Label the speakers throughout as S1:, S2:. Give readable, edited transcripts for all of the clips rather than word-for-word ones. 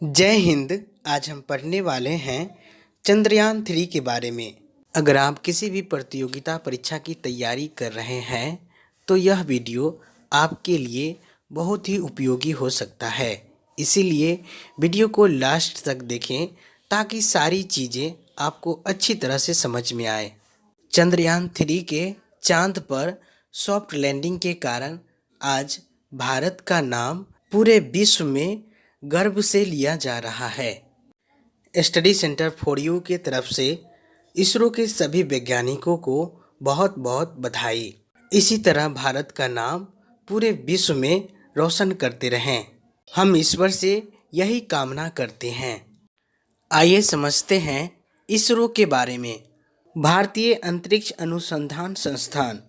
S1: जय हिंद। आज हम पढ़ने वाले हैं चंद्रयान 3 के बारे में। अगर आप किसी भी प्रतियोगिता परीक्षा की तैयारी कर रहे हैं तो यह वीडियो आपके लिए बहुत ही उपयोगी हो सकता है। इसीलिए वीडियो को लास्ट तक देखें ताकि सारी चीज़ें आपको अच्छी तरह से समझ में आए। चंद्रयान 3 के चांद पर सॉफ्ट लैंडिंग के कारण आज भारत का नाम पूरे विश्व में गर्व से लिया जा रहा है। स्टडी सेंटर फॉर यू के तरफ से इसरो के सभी वैज्ञानिकों को बहुत बहुत बधाई। इसी तरह भारत का नाम पूरे विश्व में रोशन करते रहें, हम ईश्वर से यही कामना करते हैं। आइए समझते हैं इसरो के बारे में। भारतीय अंतरिक्ष अनुसंधान संस्थान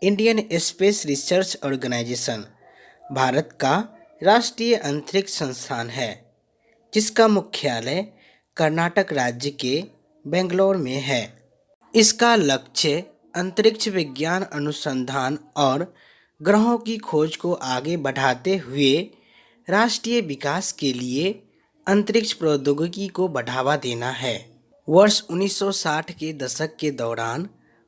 S1: Indian space research organisation Bharat का राष्ट्रीय अंतरिक्ष संस्थान है, जिसका मुख्यालय कर्नाटक राज्य के बेंगलोर में है। इसका लक्ष्य अंतरिक्ष विज्ञान अनुसंधान और ग्रहों की खोज को आगे बढ़ाते हुए राष्ट्रीय विकास के लिए अंतरिक्ष प्रौद्योगिकी को बढ़ावा देना है। वर्ष 1960 के दशक के दौरान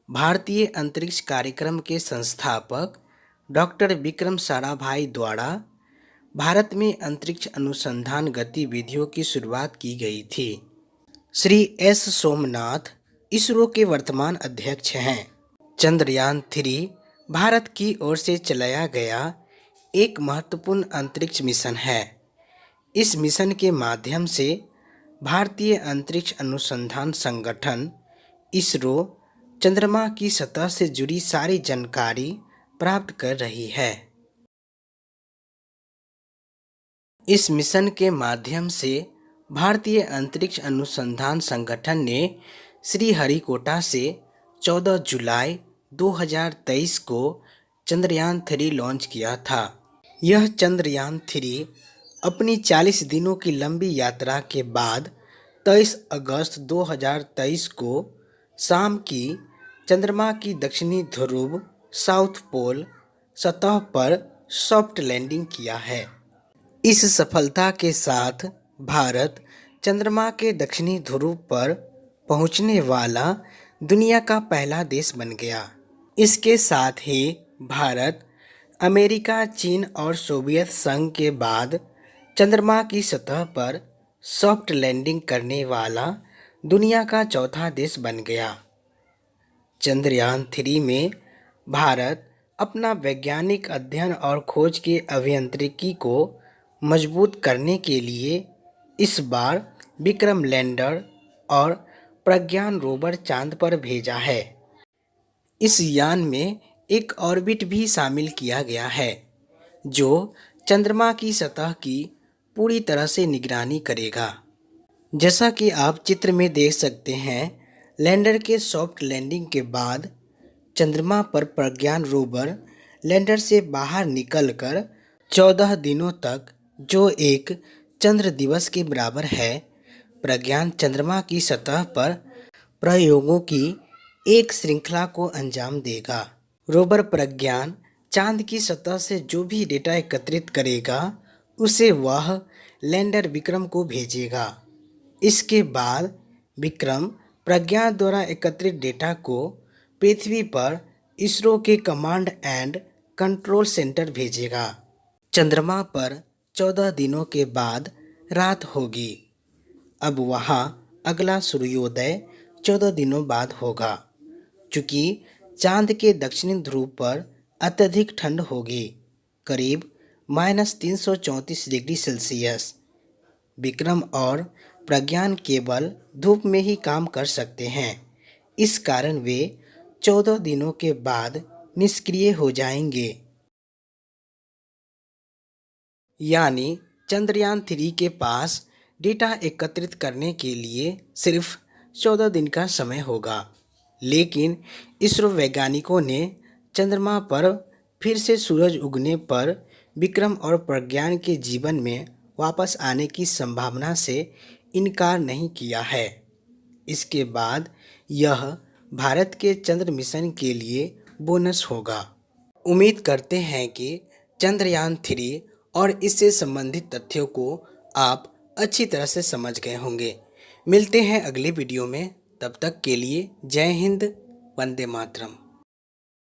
S1: भारतीय अंतरिक्ष कार्यक्रम के संस्थापक डॉक्टर विक्रम साराभाई द्वारा भारत में अंतरिक्ष अनुसंधान गतिविधियों की शुरुआत की गई थी। श्री एस सोमनाथ इसरो के वर्तमान अध्यक्ष हैं। चंद्रयान 3 भारत की ओर से चलाया गया एक महत्वपूर्ण अंतरिक्ष मिशन है। इस मिशन के माध्यम से भारतीय अंतरिक्ष अनुसंधान संगठन इसरो चंद्रमा की सतह से जुड़ी सारी जानकारी प्राप्त कर रही है। इस मिशन के माध्यम से भारतीय अंतरिक्ष अनुसंधान संगठन ने श्रीहरिकोटा से 14 जुलाई 2023 को चंद्रयान 3 लॉन्च किया था। यह चंद्रयान 3 अपनी 40 दिनों की लंबी यात्रा के बाद 23 अगस्त 2023 को शाम की चंद्रमा की दक्षिणी ध्रुव साउथ पोल सतह पर सॉफ्ट लैंडिंग किया है। इस सफलता के साथ भारत चंद्रमा के दक्षिणी ध्रुव पर पहुंचने वाला दुनिया का पहला देश बन गया। इसके साथ ही भारत अमेरिका, चीन और सोवियत संघ के बाद चंद्रमा की सतह पर सॉफ्ट लैंडिंग करने वाला दुनिया का चौथा देश बन गया। चंद्रयान 3 में भारत अपना वैज्ञानिक अध्ययन और खोज के अभियांत्रिकी को मजबूत करने के लिए इस बार विक्रम लैंडर और प्रज्ञान रोवर चांद पर भेजा है। इस यान में एक ऑर्बिट भी शामिल किया गया है, जो चंद्रमा की सतह की पूरी तरह से निगरानी करेगा। जैसा कि आप चित्र में देख सकते हैं, लैंडर के सॉफ्ट लैंडिंग के बाद चंद्रमा पर प्रज्ञान रोवर लैंडर से बाहर निकलकर 14 दिनों तक, जो एक चंद्र दिवस के बराबर है, प्रज्ञान चंद्रमा की सतह पर प्रयोगों की एक श्रृंखला को अंजाम देगा। रोवर प्रज्ञान चांद की सतह से जो भी डेटा एकत्रित करेगा उसे वह लैंडर विक्रम को भेजेगा। इसके बाद विक्रम प्रज्ञान द्वारा एकत्रित डेटा को पृथ्वी पर इसरो के कमांड एंड कंट्रोल सेंटर भेजेगा। चंद्रमा पर 14 दिनों के बाद रात होगी। अब वहाँ अगला सूर्योदय 14 दिनों बाद होगा। चूँकि चांद के दक्षिणी ध्रुव पर अत्यधिक ठंड होगी, करीब -334 डिग्री सेल्सियस, विक्रम और प्रज्ञान केवल धूप में ही काम कर सकते हैं। इस कारण वे 14 दिनों के बाद निष्क्रिय हो जाएंगे। यानी चंद्रयान 3 के पास डेटा एकत्रित करने के लिए सिर्फ 14 दिन का समय होगा। लेकिन इसरो वैज्ञानिकों ने चंद्रमा पर फिर से सूरज उगने पर विक्रम और प्रज्ञान के जीवन में वापस आने की संभावना से इनकार नहीं किया है। इसके बाद यह भारत के चंद्र मिशन के लिए बोनस होगा। उम्मीद करते हैं कि चंद्रयान 3 और इससे संबंधित तथ्यों को आप अच्छी तरह से समझ गए होंगे। मिलते हैं अगले वीडियो में, तब तक के लिए जय हिंद, वंदे मातरम।